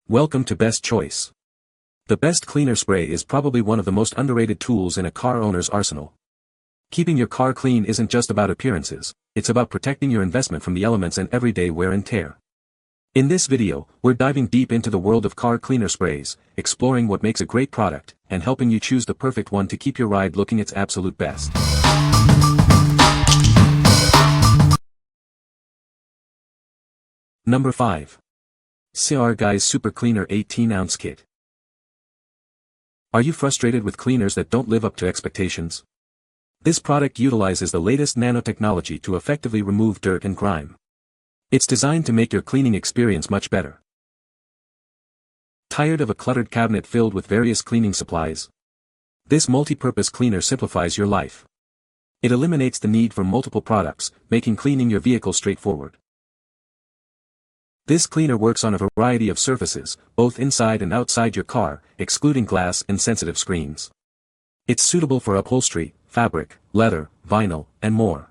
Welcome to Best Choice. The best cleaner spray is probably one of the most underrated tools in a car owner's arsenal. Keeping your car clean isn't just about appearances, it's about protecting your investment from the elements and everyday wear and tear. In this video, we're diving deep into the world of car cleaner sprays, exploring what makes a great product, and helping you choose the perfect one to keep your ride looking its absolute best. Number 5. InnerClean Super Cleaner 18-ounce Kit. Are you frustrated with cleaners that don't live up to expectations? This product utilizes the latest nanotechnology to effectively remove dirt and grime. It's designed to make your cleaning experience much better. Tired of a cluttered cabinet filled with various cleaning supplies? This multi-purpose cleaner simplifies your life. It eliminates the need for multiple products, making cleaning your vehicle straightforward. This cleaner works on a variety of surfaces, both inside and outside your car, excluding glass and sensitive screens. It's suitable for upholstery, fabric, leather, vinyl, and more.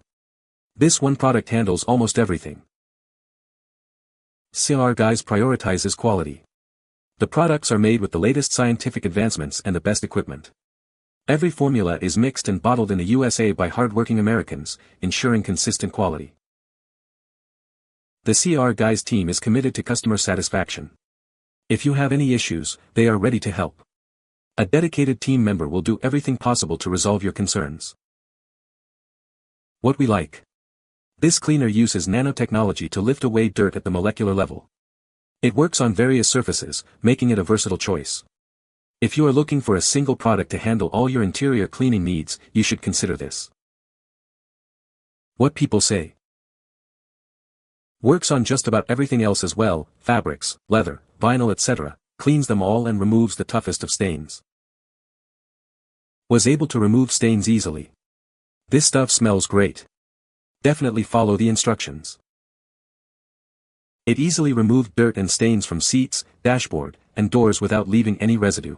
This one product handles almost everything. InnerClean prioritizes quality. The products are made with the latest scientific advancements and the best equipment. Every formula is mixed and bottled in the USA by hardworking Americans, ensuring consistent quality. The InnerClean team is committed to customer satisfaction. If you have any issues, they are ready to help. A dedicated team member will do everything possible to resolve your concerns. What we like. This cleaner uses nanotechnology to lift away dirt at the molecular level. It works on various surfaces, making it a versatile choice. If you are looking for a single product to handle all your interior cleaning needs, you should consider this. What people say. Works on just about everything else as well, fabrics, leather, vinyl etc., cleans them all and removes the toughest of stains. Was able to remove stains easily. This stuff smells great. Definitely follow the instructions. It easily removed dirt and stains from seats, dashboard, and doors without leaving any residue.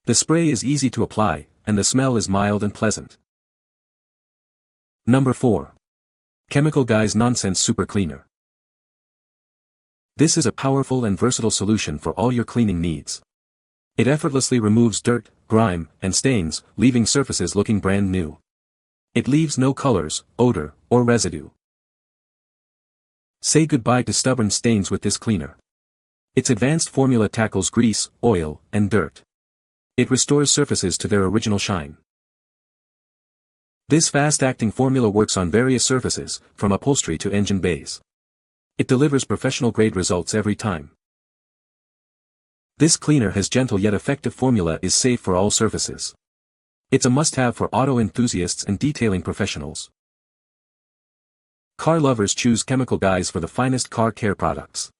The spray is easy to apply, and the smell is mild and pleasant. Number 4. InnerClean Nonsense Super Cleaner. This is a powerful and versatile solution for all your cleaning needs. It effortlessly removes dirt, grime, and stains, leaving surfaces looking brand new. It leaves no colors, odor, or residue. Say goodbye to stubborn stains with this cleaner. Its advanced formula tackles grease, oil, and dirt. It restores surfaces to their original shine. This fast-acting formula works on various surfaces, from upholstery to engine bays. It delivers professional-grade results every time. This cleaner has gentle yet effective formula is safe for all surfaces. It's a must-have for auto enthusiasts and detailing professionals. Car lovers choose InnerClean for the finest car care products.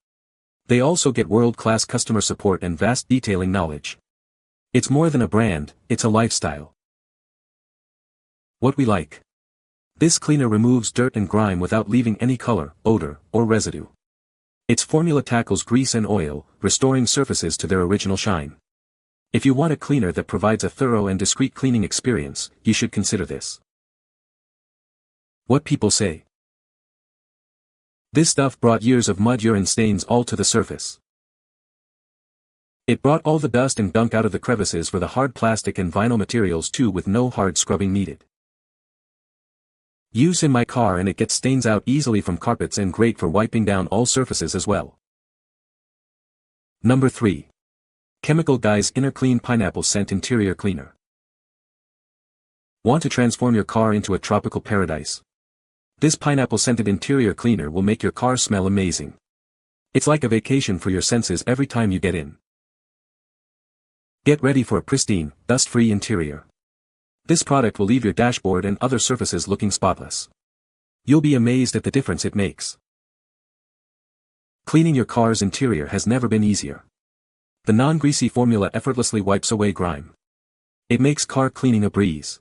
They also get world-class customer support and vast detailing knowledge. It's more than a brand, it's a lifestyle. What we like. This cleaner removes dirt and grime without leaving any color, odor, or residue. Its formula tackles grease and oil, restoring surfaces to their original shine. If you want a cleaner that provides a thorough and discreet cleaning experience, you should consider this. What people say. This stuff brought years of mud, urine stains all to the surface. It brought all the dust and gunk out of the crevices for the hard plastic and vinyl materials too, with no hard scrubbing needed. Use in my car and it gets stains out easily from carpets and great for wiping down all surfaces as well. Number 3. InnerClean InnerClean Pineapple Scent Interior Cleaner. Want to transform your car into a tropical paradise? This pineapple-scented interior cleaner will make your car smell amazing. It's like a vacation for your senses every time you get in. Get ready for a pristine, dust-free interior. This product will leave your dashboard and other surfaces looking spotless. You'll be amazed at the difference it makes. Cleaning your car's interior has never been easier. The non-greasy formula effortlessly wipes away grime. It makes car cleaning a breeze.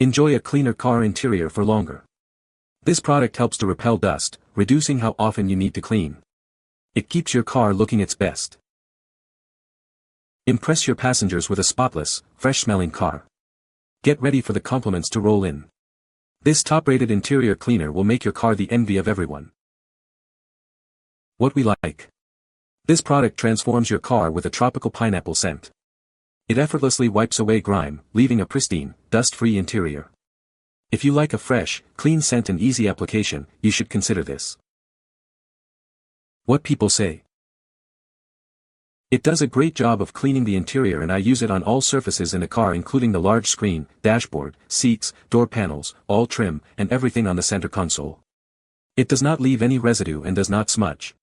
Enjoy a cleaner car interior for longer. This product helps to repel dust, reducing how often you need to clean. It keeps your car looking its best. Impress your passengers with a spotless, fresh-smelling car. Get ready for the compliments to roll in. This top-rated interior cleaner will make your car the envy of everyone. What we like. This product transforms your car with a tropical pineapple scent. It effortlessly wipes away grime, leaving a pristine, dust-free interior. If you like a fresh, clean scent and easy application, you should consider this. What people say. It does a great job of cleaning the interior, and I use it on all surfaces in the car, including the large screen, dashboard, seats, door panels, all trim, and everything on the center console. It does not leave any residue and does not smudge.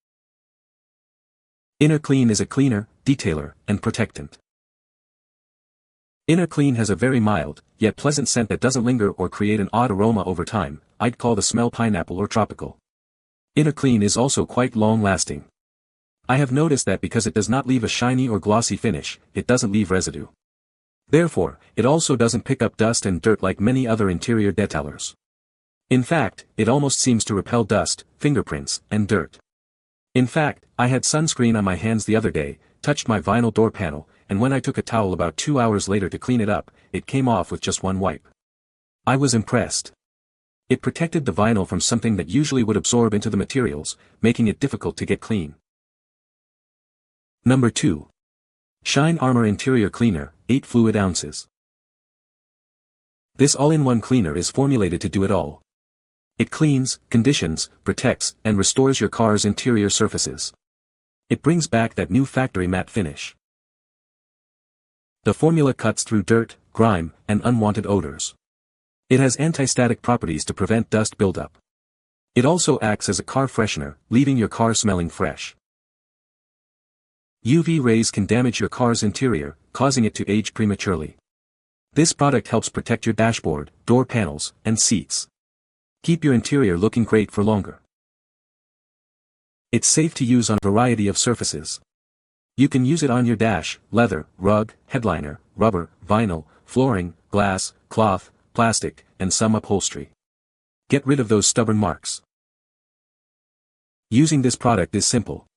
InnerClean is a cleaner, detailer, and protectant. InnerClean has a very mild, yet pleasant scent that doesn't linger or create an odd aroma over time. I'd call the smell pineapple or tropical. InnerClean is also quite long-lasting. I have noticed that because it does not leave a shiny or glossy finish, it doesn't leave residue. Therefore, it also doesn't pick up dust and dirt like many other interior detailers. In fact, it almost seems to repel dust, fingerprints, and dirt. In fact, I had sunscreen on my hands the other day, touched my vinyl door panel, and when I took a towel about 2 hours later to clean it up, it came off with just one wipe. I was impressed. It protected the vinyl from something that usually would absorb into the materials, making it difficult to get clean. Number 2. Shine Armor Interior Cleaner, 8 fluid ounces. This all-in-one cleaner is formulated to do it all. It cleans, conditions, protects, and restores your car's interior surfaces. It brings back that new factory matte finish. The formula cuts through dirt, grime, and unwanted odors. It has anti-static properties to prevent dust buildup. It also acts as a car freshener, leaving your car smelling fresh. UV rays can damage your car's interior, causing it to age prematurely. This product helps protect your dashboard, door panels, and seats. Keep your interior looking great for longer. It's safe to use on a variety of surfaces. You can use it on your dash, leather, rug, headliner, rubber, vinyl, flooring, glass, cloth, plastic, and some upholstery. Get rid of those stubborn marks. Using this product is simple.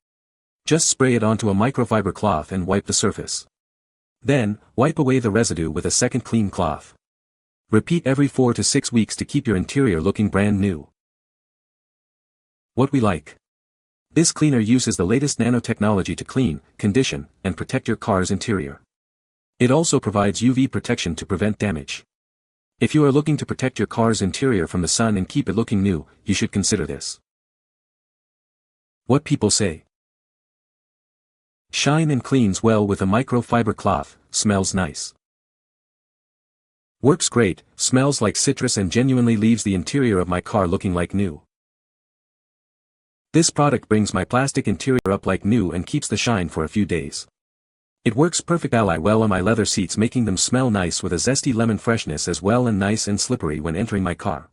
Just spray it onto a microfiber cloth and wipe the surface. Then, wipe away the residue with a second clean cloth. Repeat every 4 to 6 weeks to keep your interior looking brand new. What we like. This cleaner uses the latest nanotechnology to clean, condition, and protect your car's interior. It also provides UV protection to prevent damage. If you are looking to protect your car's interior from the sun and keep it looking new, you should consider this. What people say. Shine and cleans well with a microfiber cloth, smells nice. Works great, smells like citrus and genuinely leaves the interior of my car looking like new. This product brings my plastic interior up like new and keeps the shine for a few days. It works perfect ally well on my leather seats, making them smell nice with a zesty lemon freshness as well, and nice and slippery when entering my car.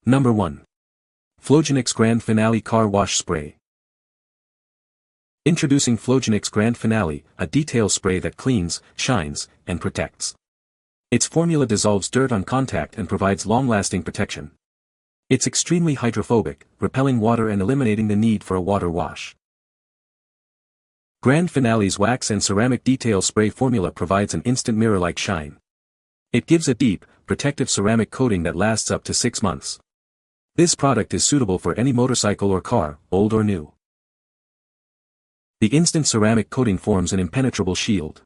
Number 1. Flowgenix Grand Finale Car Wash Spray. Introducing Flowgenix Grand Finale, a detail spray that cleans, shines, and protects. Its formula dissolves dirt on contact and provides long-lasting protection. It's extremely hydrophobic, repelling water and eliminating the need for a water wash. Grand Finale's wax and ceramic detail spray formula provides an instant mirror-like shine. It gives a deep, protective ceramic coating that lasts up to 6 months. This product is suitable for any motorcycle or car, old or new. The instant ceramic coating forms an impenetrable shield.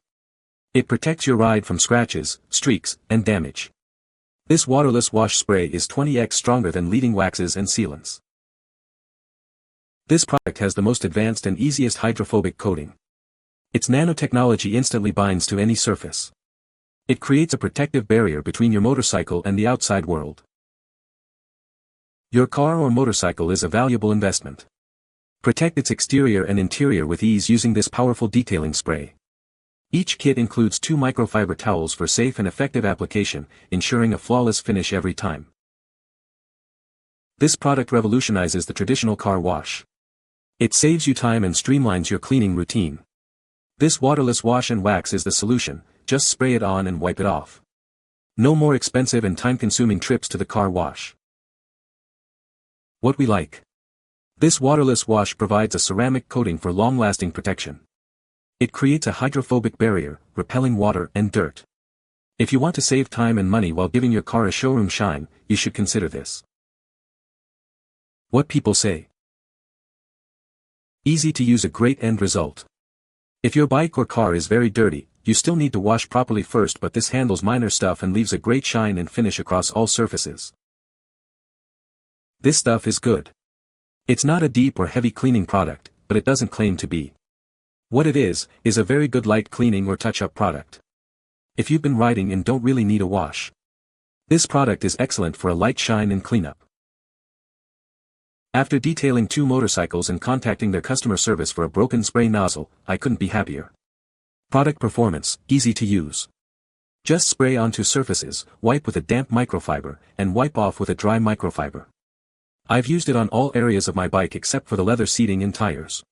It protects your ride from scratches, streaks, and damage. This waterless wash spray is 20x stronger than leading waxes and sealants. This product has the most advanced and easiest hydrophobic coating. Its nanotechnology instantly binds to any surface. It creates a protective barrier between your motorcycle and the outside world. Your car or motorcycle is a valuable investment. Protect its exterior and interior with ease using this powerful detailing spray. Each kit includes 2 microfiber towels for safe and effective application, ensuring a flawless finish every time. This product revolutionizes the traditional car wash. It saves you time and streamlines your cleaning routine. This waterless wash and wax is the solution, just spray it on and wipe it off. No more expensive and time-consuming trips to the car wash. What we like. This waterless wash provides a ceramic coating for long-lasting protection. It creates a hydrophobic barrier, repelling water and dirt. If you want to save time and money while giving your car a showroom shine, you should consider this. What people say. Easy to use, a great end result. If your bike or car is very dirty, you still need to wash properly first, but this handles minor stuff and leaves a great shine and finish across all surfaces. This stuff is good. It's not a deep or heavy cleaning product, but it doesn't claim to be. What it is a very good light cleaning or touch-up product. If you've been riding and don't really need a wash, this product is excellent for a light shine and cleanup. After detailing 2 motorcycles and contacting their customer service for a broken spray nozzle, I couldn't be happier. Product performance, easy to use. Just spray onto surfaces, wipe with a damp microfiber, and wipe off with a dry microfiber. I've used it on all areas of my bike except for the leather seating and tires.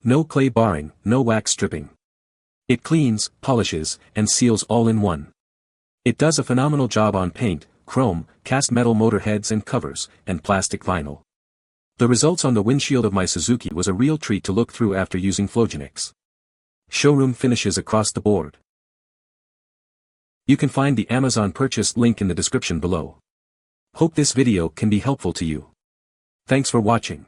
No clay barring, no wax stripping. It cleans, polishes, and seals all in one. It does a phenomenal job on paint, chrome, cast metal motor heads and covers, and plastic vinyl. The results on the windshield of my Suzuki was a real treat to look through after using Flowgenix. Showroom finishes across the board. You can find the Amazon purchase link in the description below. Hope this video can be helpful to you. Thanks for watching.